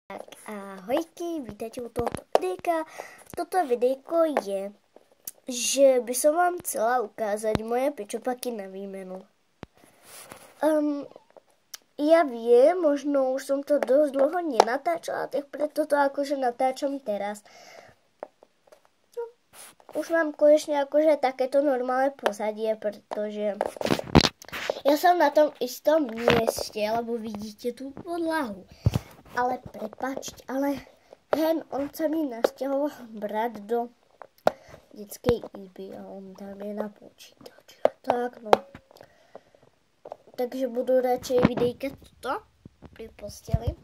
Tak ahojky, vítajte u tohoto videjka. Toto videjko je, že by som vám chcela ukázať moje pečopaky na výmenu. Ja viem, možno už som to dosť dlho nenatáčala, tak preto to akože natáčam teraz. No, už mám konečne akože takéto normálne pozadie, pretože ja som na tom istom mieste, lebo vidíte tú podlahu. Ale prepáčte, ale on sa mi nasťahoval brat do detskej izby a on tam je na počítači. Tak no. Takže budú radšej videjka toto pri posteli.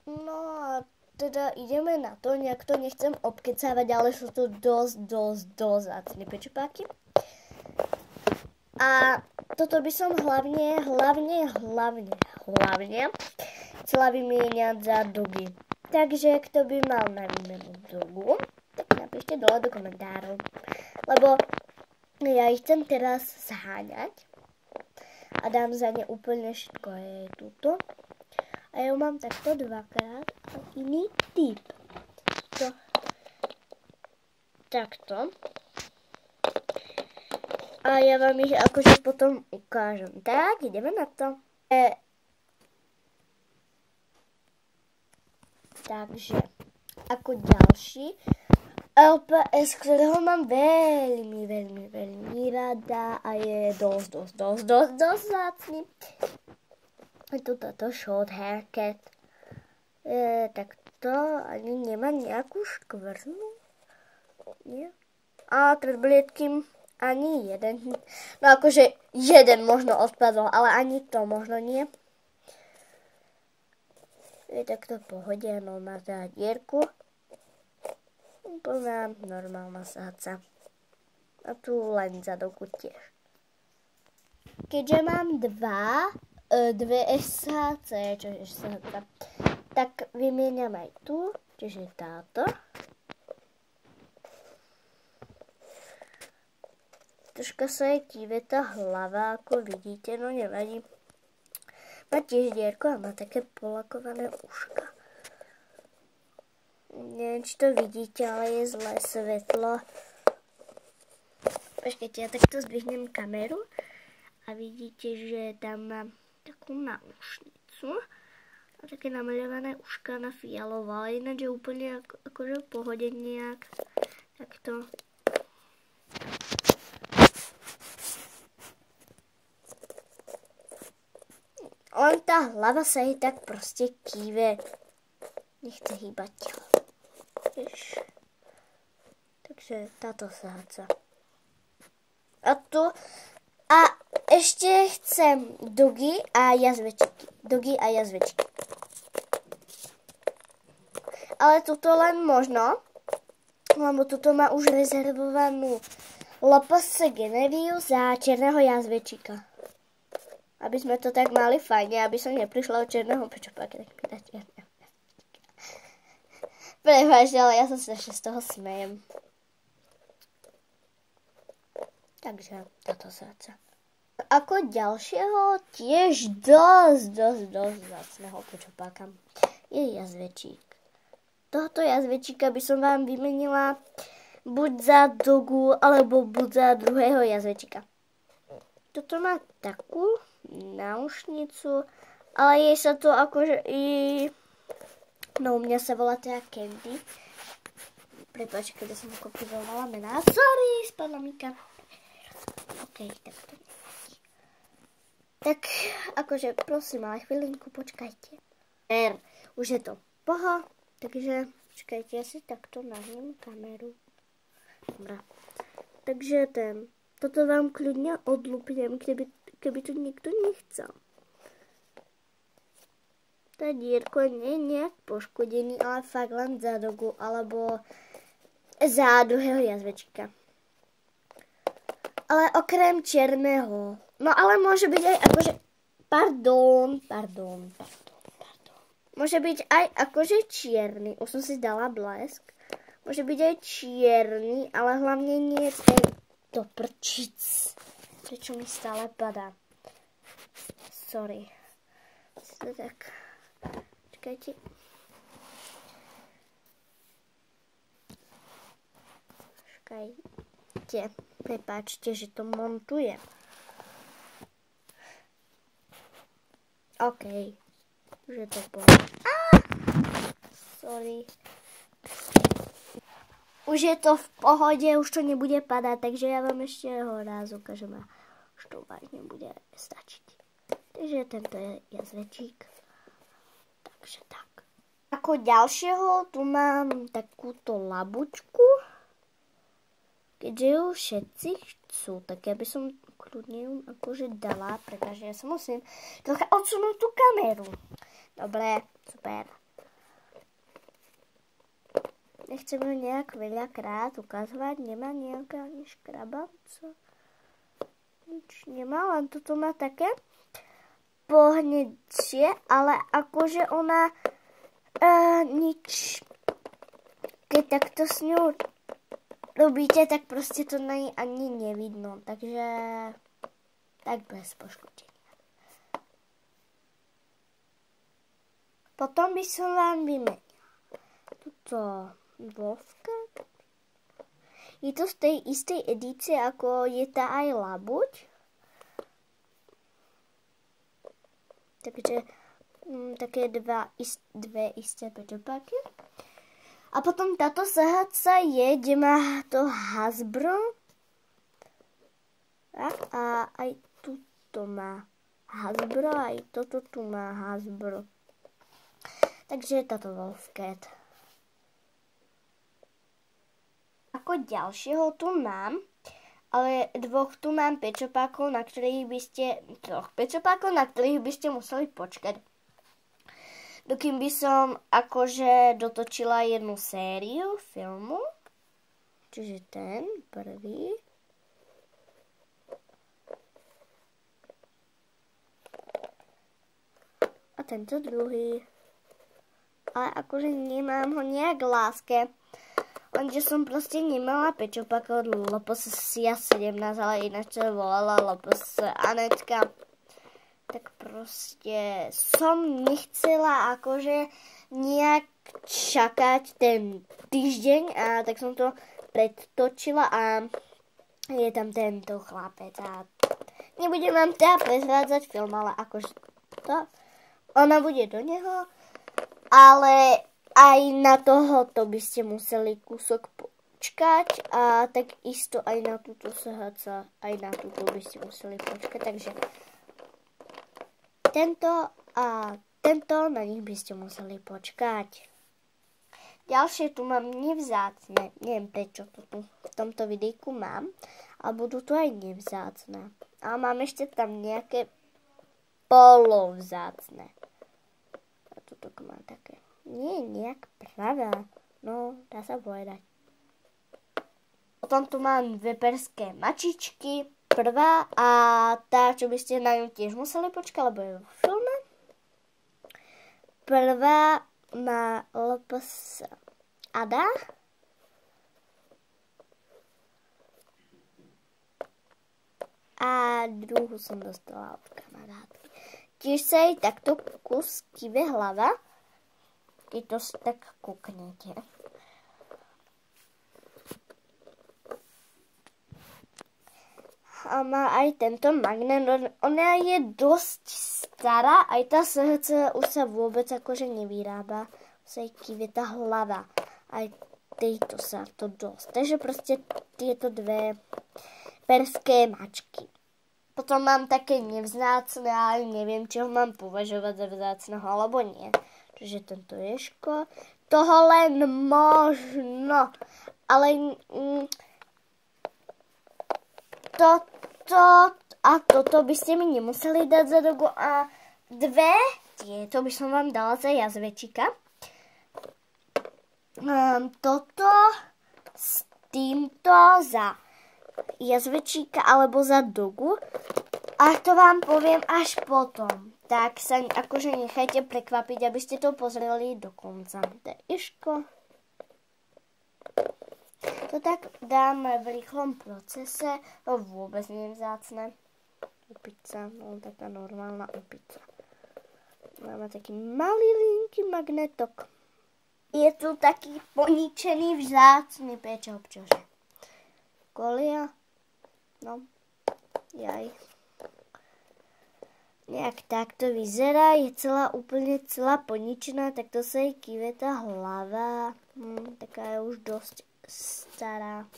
No a teda ideme na to, nejak to nechcem obkecávať, ale sú to dosť zácne pečopáky. A toto by som hlavne chcela vymieňať za dogy. Takže kto by mal na výmenu dogu, tak napíšte dole do komentárov. Lebo ja ich chcem teraz zháňať a dám za ne úplne všetko. Je tuto. A ja mám takto dvakrát a iný typ. Takto. A ja vám ich akože potom ukážem. Tak, ideme na to. Takže, ako ďalší LPS, ktorého mám veľmi rada a je dosť zácny. Je tu táto short haircut. Tak to ani nemá nejakú škvrnu. Nie? A pred bliedkým ani jeden. No akože jeden možno odpadol, ale ani to možno nie. Je takto v pohode, no má teda dierku. Úplná normálna sáca. A tu len za doku tiež. Keďže mám dve SHC, čo je SHC, tak vymieniam aj tu, čiže táto. Troška sa jej kýve tá hlava, ako vidíte, no nevadí. Má tiež dierku a má také polakované uška. Neviem, či to vidíte, ale je zlé svetlo. Počkajte, ja takto zdvihnem kameru a vidíte, že tam mám takú náušnicu a také namaľované uška na fialovo, ale ináč je úplne akože v pohode nejak. Takto. Len tá hlava sa jej tak proste kýve. Nechce hýbať. Takže táto sáca. A tu. A ešte chcem dogy a jazvečky. Ale tuto len možno, lebo tuto má už rezervovanú LPS Geneviu za černého jazvečíka. Aby sme to tak mali fajne, aby som neprišla od černého pečopáka. Prepáčte, ale ja sa ešte z toho smejem. Takže táto sáca. Ako ďalšieho tiež dosť zácneho pečopáka je jazvečík. Tohto jazvečíka by som vám vymenila buď za dogu, alebo buď za druhého jazvečíka. Toto má takú náušnicu, ale jej sa to akože no u mňa sa volá teda Candy. Prepáč, keď som kopírovala mená. Sorry, spadla Mika. OK, tak to nevadí. Tak, akože prosím, ale chvíľinku počkajte. Už je to poho, takže počkajte, ja si takto nahnem kameru. Dobre. Takže toto vám kľudne odlúpnem, keby to nikto nechcel. Tá dierko nie je nejak poškodený, ale fakt len za dogu, alebo za druhého jazvečíka. Ale okrem čierneho. No ale môže byť aj akože... Pardon. Môže byť aj akože čierny. Už som si dala blesk. Môže byť aj čierny, ale hlavne nie tento prčic. Prečo mi stále padá? Sorry. Tak Počkajte. Prepáčte, že to montujem. OK. Už je to sorry. Už je to v pohode, už to nebude padať, takže ja vám ešte ho raz ukážem a už to vážne bude stačiť. Takže tento je jazvečík. Takže tak. Ako ďalšieho tu mám takúto labučku. Keďže ju všetci chcú, tak ja by som kľudne ju akože dala, pretože ja sa musím trocha odsunúť tú kameru. Dobre, super. Nechcem ju nejak veľakrát ukazovať, nemá nejaká ani škrabanca. Nič nemá, len toto má také pohnedšie, ale akože ona nič, keď takto s ňou robíte, tak proste to ani nevidno, takže tak bez poškodenia. Potom by som vám vymenila túto vlovka. Je to z tej istej edície, ako je tá aj labuť. Takže také dve isté pečopáky. A potom táto sahaca je, kde má to Hasbro. A aj tuto má Hasbro, aj toto tu má Hasbro. Takže táto Wolfcat. Ako ďalšieho tu mám, ale troch pečopákov, na ktorých by ste museli počkať. Dokým by som akože dotočila jednu sériu filmu. Čiže ten prvý. A tento druhý. Ale akože nemám ho nejak v láske. Lenže som proste nemala pečopáka od LPS 17, ale ináč to volala LPS Anetka. Tak proste som nechcela akože nejak čakať ten týždeň a tak som to predtočila a je tam tento chlapec a nebudem vám teda prezrádzať film, ale akože to, ona bude do neho, ale aj na tohoto by ste museli kúsok počkať a takisto aj na túto sahaca, aj na túto by ste museli počkať, takže tento a tento, na nich by ste museli počkať. Ďalšie tu mám nevzácne. Neviem, prečo to tu v tomto videjku mám. A budú tu aj nevzácne. A mám ešte tam nejaké polovzácne. A toto mám také. Nie nejak pravé. No, dá sa povedať. Potom tu mám dve perské mačičky. Prvá a tá, čo by ste na ňu tiež museli počkať, lebo je vo filme. Prvá má LPS Ada. A druhú som dostala od kamarátky. Tiež sa jej takto kus kýve hlava. Keď to tak kúknete. A má aj tento magnet. Ona je dosť stará, aj tá sahaca už sa vôbec akože nevyrába. Sa jej kýve tá hlava. Aj tejto sa to dosť. Takže proste tieto dve perské mačky. Potom mám také nevzácne, ale neviem, či ho mám považovať za vzácneho, alebo nie. Čiže tento ješko. Toho len možno. Ale toto by ste mi nemuseli dať za dogu. A dve, tieto by som vám dala za jazvečíka. Toto s týmto za jazvečíka alebo za dogu. A to vám poviem až potom. Tak sa akože nechajte prekvapiť, aby ste to pozreli do konca. To je iško. To tak dáme v rýchlom procese. To vôbec nie je vzácne. Opica, no taká normálna opica. Máme taký malilinký magnetok. Je tu taký poničený vzácny pečop, čože. Kolia. No, jaj. Nejak takto vyzerá, je úplne celá poničená, tak to sa jej kýve tá hlava. Taká je už dosť stará.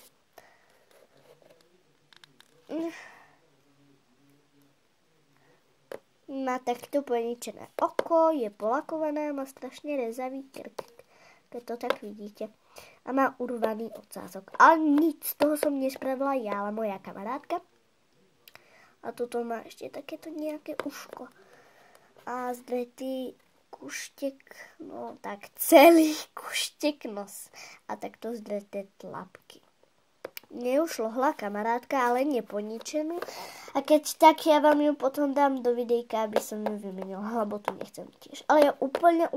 Má takto poničené oko, je polakované, má strašne rezavý krk, keď to tak vidíte. A má urvaný ocások. Ale nic z toho som nespravila ja, ale moja kamarátka. A toto má ešte takéto nejaké uško. A zdretý kuštek, no tak celý kuštek nos. A takto zdreté tlapky. Mne už šlohla kamarátka, ale neponičenú. A keď tak, ja vám ju potom dám do videjka, aby som ju vymenila, lebo tu nechcem tiež. Ale je úplne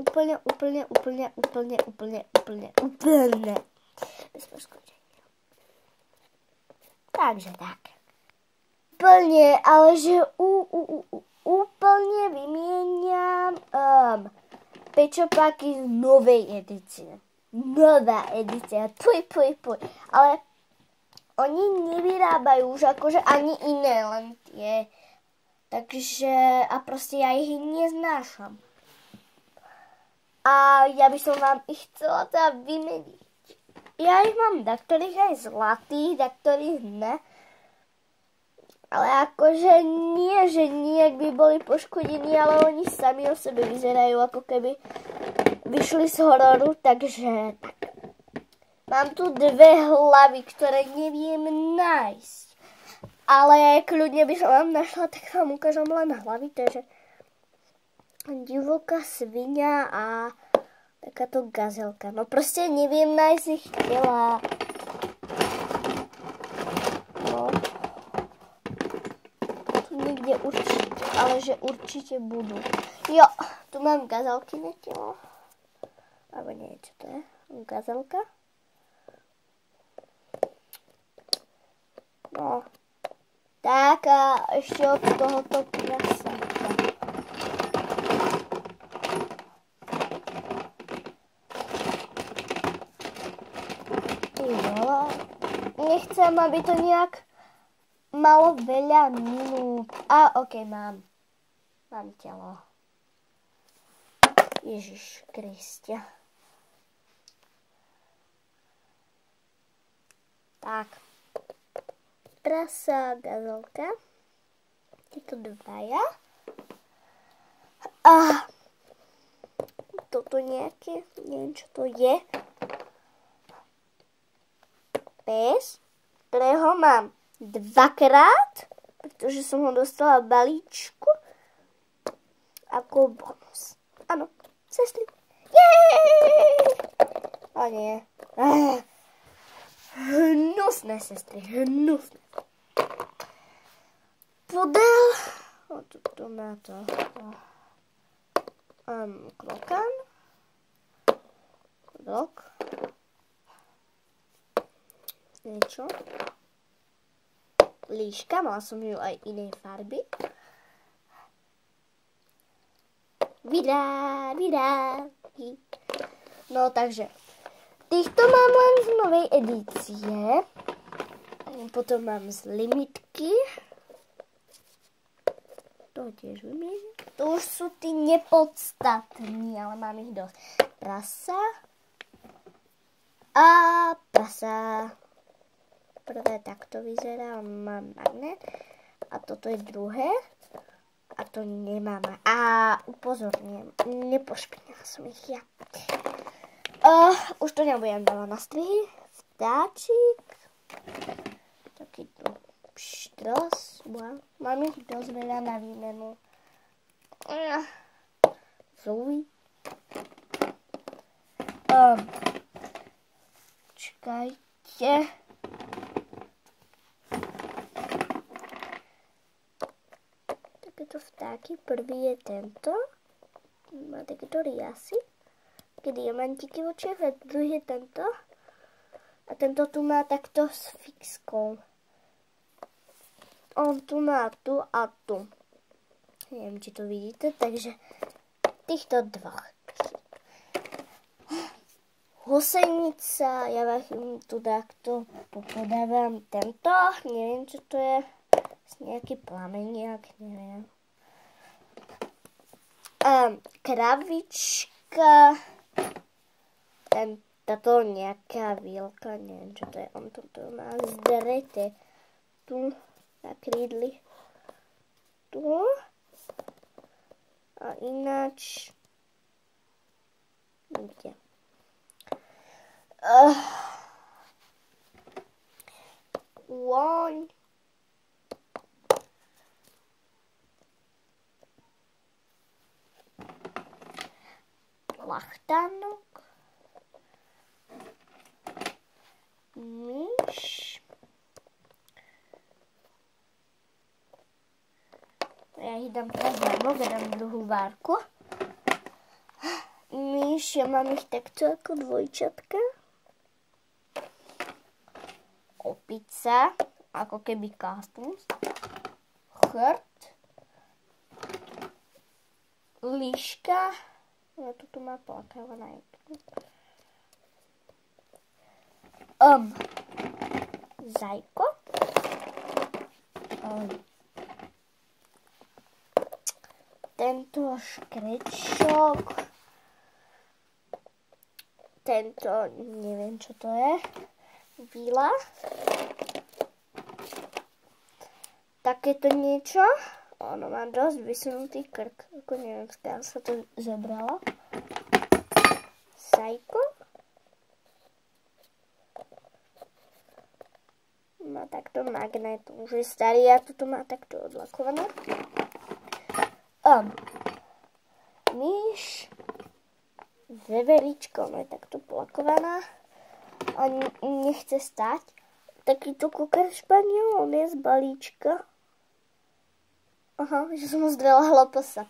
bez poškodenia. Takže tak. Úplne, ale že úplne vymieniam pečopáky z novej edície. Nová edícia, puj. Ale oni nevyrábajú už akože ani iné, len tie. Takže, a proste ja ich neznášam. A ja by som vám ich chcela teda vymeniť. Ja ich mám daktorých aj zlatých, daktorých ne. Ale akože nie, že nejak by boli poškodení, ale oni sami o sebe vyzerajú, ako keby vyšli z hororu, takže tak. Mám tu dve hlavy, ktoré neviem nájsť. Ale kľudne by som vám našla, tak vám ukážem len hlavy. Takže divoká svinia a takáto gazelka. No proste neviem nájsť ich tela. No. Tu niekde určite, ale že určite budú. Jo, tu mám gazelky na telo. Alebo nie, čo to je? Gazelka. No, tak a ešte od tohoto prasáka. Nechcem, aby to nejak malo veľa minút. A okej, mám telo. Ježiš Kristia. Tak. Prasa, gazelka. Tieto dvaja. A toto nejaké, neviem čo to je. Pes, ktorého mám dvakrát, pretože som ho dostala v balíčku ako bonus. Áno, sestry. Jej! O nie. Hnusné, sestry, hnusné. Pudel. O, tu má to. Klokan. Klok. Niečo. Líška, mala som ju aj inej farby. Vydá. No, takže týchto mám len z novej edície. Potom mám z limitky. To tiež vymieňam. To už sú tí nepodstatní, ale mám ich dosť. Prasa. A prasa. Prvé takto vyzerá, mám magnet. A toto je druhé. A to nemám. A upozorňujem, nepošpinila som ich ja. Už to nebudem dávať na strihy. Vtáčik. Takýto štros. Mám ich dosť veľa na výmenu. Zoe. Čakajte. Takéto vtáky. Prvý je tento. Má takéto riasy. Diamantíky v očiach a druhý je tento. A tento tu má takto s fixkou. On tu má tu a tu. Neviem, či to vidíte, takže týchto dvoch. Husejnica, ja vám tu takto podávam tento, neviem čo to je, nejaký plameniak, neviem. Kravička, táto nejaká vílka, neviem čo to je, on to má zdrete tu na krídli, tu a ináč nikde. One. Lachtánok. Myš. Ja ich dám preznámok, dám druhú várku. Myš, ja mám ich takto ako dvojčatka. Opica, ako keby kastus. Chrt. Líška. No tu má plakávaná. Zajko. Tento škrečok. Tento, neviem čo to je. Víla. Takéto niečo. Ono má dosť vysunutý krk. Ako neviem, skáľ sa to zobralo. Sajko. Má takto magnet. Už je starý a toto má takto odlakované. Myš. Veverička, ona je takto polakovaná. A nechce stať. Takýto kukar španiel, on je z balíčka. Aha, že som mu zdrela hlopasa.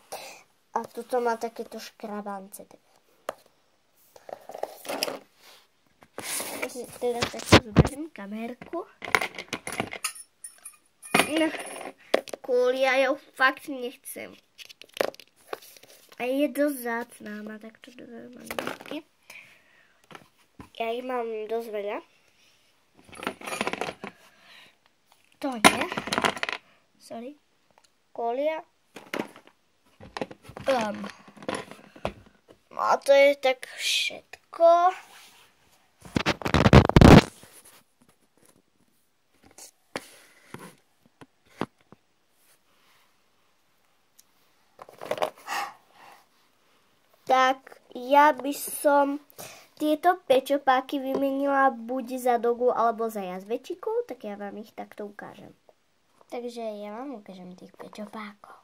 A tuto má takéto škrabance. Teraz takto zoberiem kamerku. No, kvôli ja ju fakt nechcem. A je dosť zácná, má takto dve magnetky. Ja ich mám dosť veľa. To nie. Sorry. Kolia. A to je tak všetko. Tak ja by som tieto pečopáky vymenila buď za dogu alebo za jazvečíkov, tak ja vám ich takto ukážem. Takže ja vám ukážem tých pečopákov.